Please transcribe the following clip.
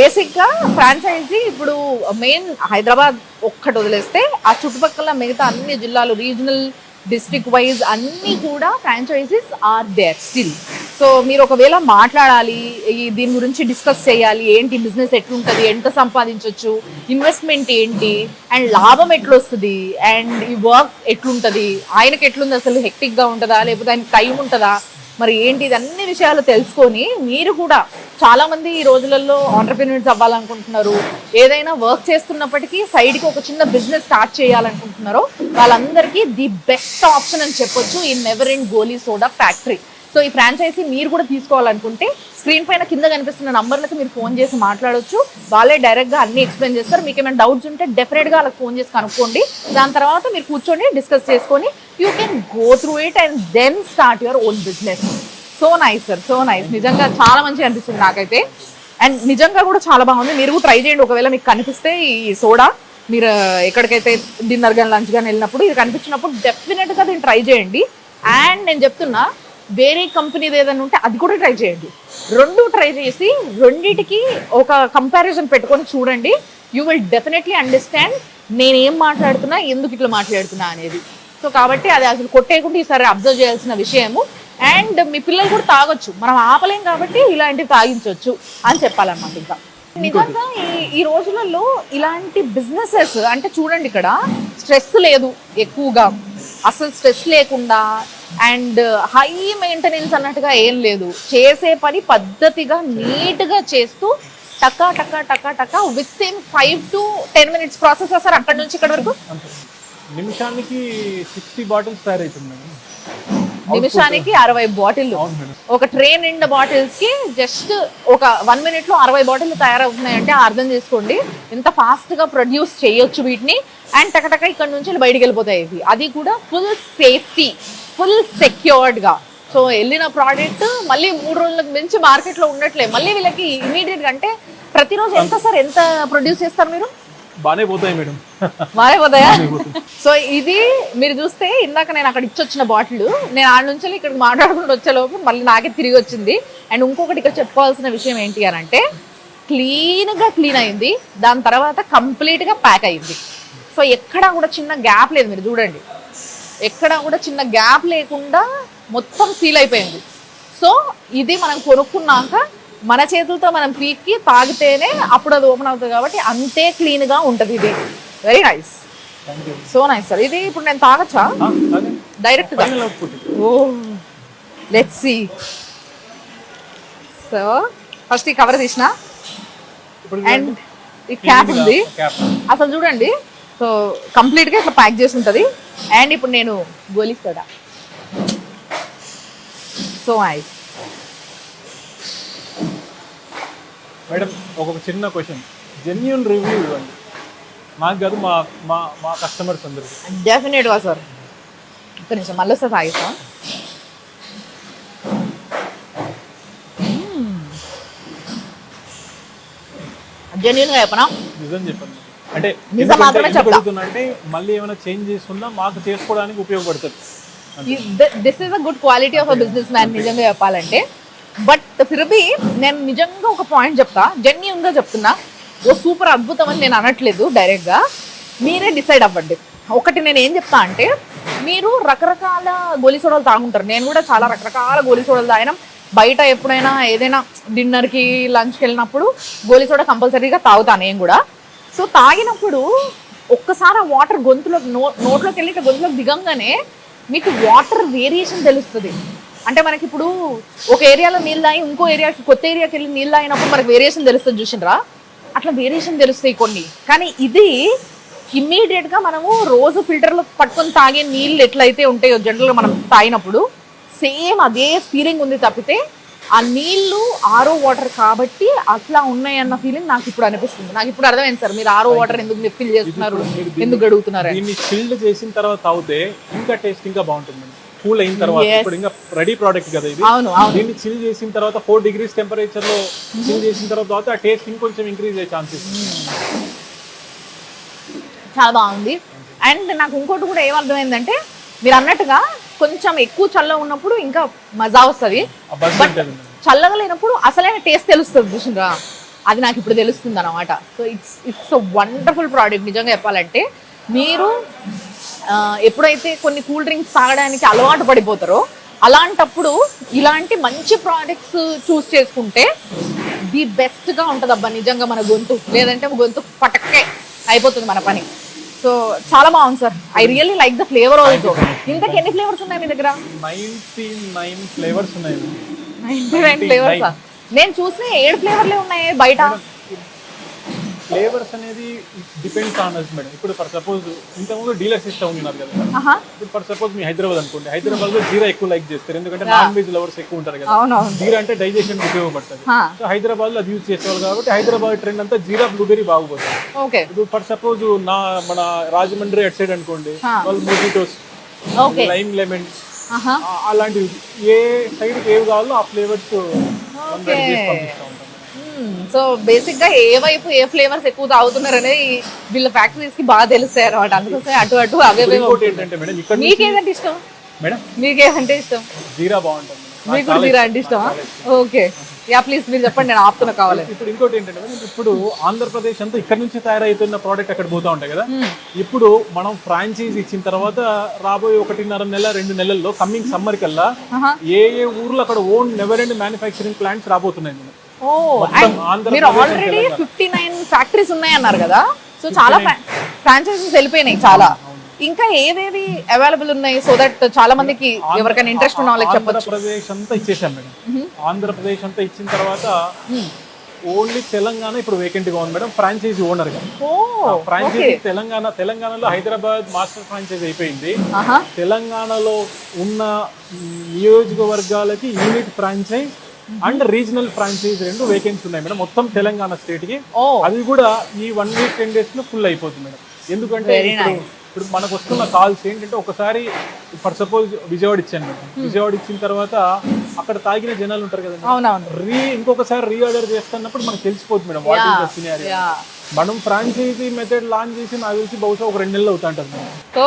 Basic గా franchise ఇప్పుడు main Hyderabad ఒక్కటి వదిలేస్తే ఆ చుట్టుపక్కల మిగతా అన్ని జిల్లాలు రీజనల్ డిస్ట్రిక్ట్ వైజ్ అన్ని కూడా franchises are there still. So మీరు ఒకవేళ మాట్లాడాలి, దీని గురించి డిస్కస్ చేయాలి, ఏంటి బిజినెస్ ఎట్లుంటుంది, ఎంత సంపాదించవచ్చు, ఇన్వెస్ట్మెంట్ ఏంటి, అండ్ లాభం ఎట్లొస్తుంది, అండ్ ఈ వర్క్ ఎట్లుంటుంది, ఆయనకి ఎట్లుంది, అసలు హెక్టిక్గా ఉంటుందా లేకపోతే ఆయనకి టైం ఉంటుందా, మరి ఏంటి, ఇది అన్ని విషయాలు తెలుసుకొని మీరు కూడా చాలా మంది ఈ రోజులలో ఆంటర్‌ప్రెన్యూర్స్ అవ్వాలనుకుంటున్నారు, ఏదైనా వర్క్ చేస్తున్నప్పటికీ సైడ్కి ఒక చిన్న బిజినెస్ స్టార్ట్ చేయాలనుకుంటున్నారో వాళ్ళందరికీ ది బెస్ట్ ఆప్షన్ అని చెప్పొచ్చు ఈ నెవర్ ఎండ్ గోలీ సోడా ఫ్యాక్టరీ. సో ఈ ఫ్రాంచైజీ మీరు కూడా తీసుకోవాలనుకుంటే స్క్రీన్ పైన కింద కనిపిస్తున్న నంబర్లకు మీరు ఫోన్ చేసి మాట్లాడొచ్చు. వాళ్ళే డైరెక్ట్గా అన్ని ఎక్స్ప్లెయిన్ చేస్తారు. మీకు ఏమైనా డౌట్స్ ఉంటే డెఫినెట్గా వాళ్ళకి ఫోన్ చేసి కనుక్కోండి. దాని తర్వాత మీరు కూర్చొని డిస్కస్ చేసుకొని you can go through it and then start your own business. So nice sir, so nice. నిజంగా చాలా మంచిగా అనిపిస్తుంది నాకైతే. అండ్ నిజంగా కూడా చాలా బాగుంది. మీరు కూడా ట్రై చేయండి. ఒకవేళ మీకు కనిపిస్తే ఈ సోడా, మీరు ఎక్కడికైతే డిన్నర్ కానీ లంచ్ కానీ వెళ్ళినప్పుడు ఇది కనిపించినప్పుడు డెఫినెట్గా దీన్ని ట్రై చేయండి. అండ్ నేను చెప్తున్నా, వేరే కంపెనీది ఏదైనా ఉంటే అది కూడా ట్రై చేయండి. రెండు ట్రై చేసి రెండిటికి ఒక కంపారిజన్ పెట్టుకొని చూడండి. యూ విల్ డెఫినెట్లీ అండర్స్టాండ్ నేనేం మాట్లాడుతున్నా, ఎందుకు ఇట్లా మాట్లాడుతున్నా అనేది. సో కాబట్టి అది అసలు కొట్టేయకుండా ఈసారి అబ్జర్వ్ చేయాల్సిన విషయము. అండ్ మీ పిల్లలు కూడా తాగొచ్చు, మనం ఆపలేం కాబట్టి ఇలాంటివి తాగించవచ్చు అని చెప్పాలన్నమాట. ఇంకా నిజంగా ఈ రోజులలో ఇలాంటి బిజినెసెస్ అంటే చూడండి, ఇక్కడ స్ట్రెస్ లేదు ఎక్కువగా, అసలు స్ట్రెస్ లేకుండా అండ్ హై మెయింటెనెన్స్ అన్నట్టుగా ఏం లేదు. చేసే పని పద్ధతిగా నీట్గా చేస్తూ టకా టకా టకా టకా within 5 to 10 minutes process చేస్తారు. అక్కడి నుంచి ఇక్కడ వరకు నిమిషానికి 60 బాటిల్స్ తయారవుతుంది. నిమిషానికి 60 బాటిల్. ఒక ట్రే నిండా బాటిల్స్ కి జస్ట్ ఒక 1 minute లో 60 బాటిల్ తయారవుతున్నాయంటే అర్థం చేసుకోండి ఎంత ఫాస్ట్ గా ప్రొడ్యూస్ చేయొచ్చు వీటిని. అండ్ టకటక ఇక్కడ నుంచి బయటికి వెళ్ళిపోతాయి ఇవి. అది కూడా ఫుల్ సేఫ్టీ, ఫుల్ సెక్యూర్డ్ గా. సో వెళ్ళిన ప్రోడక్ట్ మళ్ళీ 3 రోజులకు మించి మార్కెట్ లో ఉండట్లే. మళ్ళీ వీళ్ళకి ఇమీడియట్ గా అంటే ప్రతిరోజు ఎంత సార్, ఎంత ప్రొడ్యూస్ చేస్తారు మీరు? బానే పోతాయి మేడం, బానే పోతాయా? సో ఇది మీరు చూస్తే ఇందాక నేను అక్కడ ఇచ్చొచ్చిన బాటిల్, నేను ఆడ నుంచి ఇక్కడికి మాట్లాడుకుంటూ వచ్చేలోపు మళ్ళీ నాకే తిరిగి వచ్చింది. అండ్ ఇంకొకటి ఇక్కడ చెప్పుకోవాల్సిన విషయం ఏంటి అని అంటే, క్లీన్ అయింది, దాని తర్వాత కంప్లీట్గా ప్యాక్ అయింది. సో ఎక్కడా కూడా చిన్న గ్యాప్ లేదు. మీరు చూడండి, ఎక్కడా కూడా చిన్న గ్యాప్ లేకుండా మొత్తం సీల్ అయిపోయింది. సో ఇది మనం కొనుక్కున్నాక మన చేతులతో మనం పీక్కి తాగితేనే అప్పుడు అది ఓపెన్ అవుతుంది కాబట్టి అంతే క్లీన్గా ఉంటుంది. ఇది very nice, so nice sir. ఇది ఇప్పుడు నేను తాగచ్చా డైరెక్ట్గా? ఓ లెట్స్ సీ. సో ఫస్ట్ ఈ కవర్ తీసిన అండ్ ఈ క్యాప్ ఉంది. అసలు చూడండి, సో కంప్లీట్గా ఇట్లా ప్యాక్ చేసి ఉంటుంది. అండ్ ఇప్పుడు నేను గోలీ సోడా, సో నైస్. మేడం ఒక చిన్న క్వశ్చన్, జెన్యూన్ రివ్యూ ఇవ్వండి, మాకు కాదు మా కస్టమర్స్ అందరికి. డెఫినెట్గా సార్. ఒక్క నిమిషం మళ్ళీ సార్ తాగిస్తాం. జెన్యూన్గా చెప్పనా? నిజం చెప్పండి. అంటే నిజం మాత్రమే చెప్తున్నా. అంటే మళ్ళీ ఏమైనా చేంజ్ చేసుకున్నా మాకు చేసుకోవడానికి ఉపయోగపడుతుంది. This is a good quality of a business man నిజంగా చెప్పాలంటే. బట్ ఫిర్బీ నేను నిజంగా ఒక పాయింట్ చెప్తా, జెన్యూన్గా చెప్తున్నా. ఓ సూపర్ అద్భుతం అని నేను అనట్లేదు, డైరెక్ట్గా మీరే డిసైడ్ అవ్వండి. ఒకటి నేను ఏం చెప్తా అంటే, మీరు రకరకాల గోలీ సోడాలు తాగుంటారు, నేను కూడా చాలా రకరకాల గోలీ సోడాలు తాగినాం. బయట ఎప్పుడైనా ఏదైనా డిన్నర్కి లంచ్కి వెళ్ళినప్పుడు గోలీ సోడా కంపల్సరీగా తాగుతాను నేను కూడా. సో తాగినప్పుడు ఒక్కసారి ఆ వాటర్ గొంతులోకి నోట్లోకి వెళ్ళి గొంతులోకి దిగంగానే మీకు వాటర్ వేరియేషన్ తెలుస్తుంది. అంటే మనకి ఇప్పుడు ఒక ఏరియాలో నీళ్ళు తాగి ఇంకో ఏరియాకి, కొత్త ఏరియాకి వెళ్ళి నీళ్ళు తాగినప్పుడు మనకు వేరియేషన్ తెలుస్తుంది చూసినరా, అట్లా వేరియేషన్ తెలుస్తాయి కొన్ని. కానీ ఇది ఇమ్మీడియట్గా మనము రోజు ఫిల్టర్లో పట్టుకొని తాగే నీళ్ళు ఎట్లయితే ఉంటాయో జనరల్గా మనం తాగినప్పుడు సేమ్ అదే ఫీలింగ్ ఉంది. తప్పితే ఆ నీళ్లు ఆరో వాటర్ కాబట్టి అట్లా ఉన్నాయన్న ఫీలింగ్ నాకు ఇప్పుడు అనిపిస్తుంది. నాకు ఇప్పుడు అర్థమైంది సార్, మీరు ఆరో వాటర్ ఎందుకు ఫిల్ చేస్తున్నారు, ఎందుకు అడుగుతున్నారు. దీన్ని ఫిల్డ్ చేసిన తర్వాత తాగితే ఇంకా టేస్ట్ ఇంకా బాగుంటుంది. కూల్ అయిన తర్వాత, ఇప్పుడు ఇంకా రెడీ ప్రోడక్ట్ కదా ఇది, దీన్ని చిల్ చేసిన తర్వాత 4 degrees టెంపరేచర్ లో చిల్ చేసిన తర్వాత ఆ టేస్ట్ ఇంకొంచెం ఇంక్రీజ్ అయ్యే ఛాన్సెస్. చాలా బాగుంది. అండ్ నాకు ఇంకోటి కూడా ఏమర్థమైందంటే, మీరు అన్నట్టుగా కొంచెం ఎక్కువ చల్ల ఉన్నప్పుడు ఇంకా మజా వస్తుంది, బట్ చల్లగా లేనప్పుడు అసలైన టేస్ట్ తెలుస్తుంది చూసిండ్రా. అది నాకు ఇప్పుడు తెలుస్తుంది అనమాట. So it's a wonderful product నిజంగా చెప్పాలంటే. మీరు ఎప్పుడైతే కొన్ని కూల్ డ్రింక్స్ తాగడానికి అలవాటు పడిపోతారో అలాంటప్పుడు ఇలాంటి మంచి ప్రోడక్ట్స్ చూస్ చేసుకుంటే ది బెస్ట్గా ఉంటుంది అబ్బా నిజంగా మన గొంతు. లేదంటే గొంతు పటక్కే అయిపోతుంది మన పని. సో చాలా బాగుంది sir. I really like the flavour also. ఇంతకు ఎన్ని ఫ్లేవర్స్ ఉన్నాయి మీ దగ్గర? 99 ఫ్లేవర్స్ ఉన్నాయి. 99 ఫ్లేవర్సా? నేను చూసిన 7 ఫ్లేవర్లే ఉన్నాయి బయట. ఫ్లేవర్స్ అనేది డిపెండ్స్ ఆన్ అస్ మేడం. ఇప్పుడు ఫర్ సపోజ్ ఇంతకుముందు డీలర్ సిస్టమ్ ఉన్నారు కదా. ఇప్పుడు ఫర్ సపోజ్ మీ హైదరాబాద్ అనుకోండి, హైదరాబాద్ లో జీరా ఎక్కువ లైక్ చేస్తారు ఎందుకంటే నాన్ వెజ్ లవర్స్ ఎక్కువ ఉంటారు కదా. జీరా అంటే డైజెషన్ ఉపయోగపడుతుంది. సో హైదరాబాద్ లో అది యూజ్ చేసేవాళ్ళు కాబట్టి హైదరాబాద్ ట్రెండ్ అంతా జీరా బ్లూబెర్రీ బాగుపోతుంది. ఇప్పుడు ఫర్ సపోజ్ మన రాజమండ్రి అట్ సైడ్ అనుకోండి, వాళ్ళు మోజిటోస్, లైమ్ లెమన్ అలాంటివి ఏ సైడ్ ఏవి కావాలో ఆ ఫ్లేవర్స్ పంపిస్తూ ఉంటాం. సో బేసిక్ గా ఏ వైపు ఏ ఫ్లేవర్స్ ఎక్కువ తాగుతున్నారు అనేది వీళ్ళ ఫ్యాక్టరీస్ కి బాగా తెలుస్తాయి అనమాట. అందుకోసం అటు అవే. మీకేదంటే ఇష్టం మేడం? మీకేదంటే ఇష్టం? జీరా బాగుంటుంది. మీకు కూడా జీరా అంటే ఇష్టమా? ఓకే, యా ప్లీజ్ మీరు చెప్పండి, నేను ఆపుతున్నా కావాలి. ఇప్పుడు ఇంకోటి ఏంటంటే ఇప్పుడు ఆంధ్రప్రదేశ్ అంతా ఇక్కడ నుంచి తయారైతున్న ప్రోడక్ట్ అక్కడ పోతా ఉంటాయి కదా. ఇప్పుడు మనం ఫ్రాంచైజ్ ఇచ్చిన తర్వాత రాబోయే 1.5 నెల 2 నెలల్లో కమింగ్ సమ్మర్ కల్లా ఏ ఊర్లో అక్కడ own never end manufacturing plants రాబోతున్నాయి. మీరు ఆల్రెడీ 59 ఫ్యాక్టరీస్ ఉన్నాయి అన్నారు కదా. సో చాలా ఫ్రాంచైజీస్ వెళ్ళిపోయినాయి చాలా. ఇంకా ఏవేవి అవైలబుల్ ఉన్నాయి సో దట్ చాలా మందికి ఎవరికైనా ఇంట్రెస్ట్ ఉన్న వాళ్ళకి చెప్పొచ్చు. ఆంధ్రప్రదేశ్ అంతా ఇచ్చేసాం మేడం. ఆంధ్రప్రదేశ్ అంతా ఇచ్చిన తర్వాత ఓన్లీ తెలంగాణ ఇప్పుడు వేకెంట్ గా ఉంది మేడం, ఫ్రాంచైజీ ఓనర్ గా. ఫ్రాంచైజీ తెలంగాణలో హైదరాబాద్ మాస్టర్ ఫ్రాంచైజీ అయిపోయింది. తెలంగాణలో ఉన్న నియోజకవర్గాలకి unit franchise and regional franchise 2 vacancy ఉన్నాయి మేడం మొత్తం తెలంగాణ స్టేట్ కి. అది కూడా ఈ 1 వీక్ 10 days లో ఫుల్ అయిపోతుంది మేడం. ఎందుకంటే ఇప్పుడు మనకు వస్తున్న కాల్స్ ఏంటంటే ఒకసారి ఫర్ సపోజ్ విజయవాడ ఇచ్చాను మేడం, విజయవాడ ఇచ్చిన తర్వాత అక్కడ తాగిన జనాలు ఉంటారు కదా, ఇంకొకసారి రీఆర్డర్ చేస్తున్నప్పుడు మనకు తెలిసిపోతుంది madam what is the scenario. మనం ఫ్రాంచైజీ మెథడ్ లాంచ్ చేసి నాకు తెలిసి బహుశా ఒక 2 నెలలు అవుతా ఉంటుంది మేడం. సో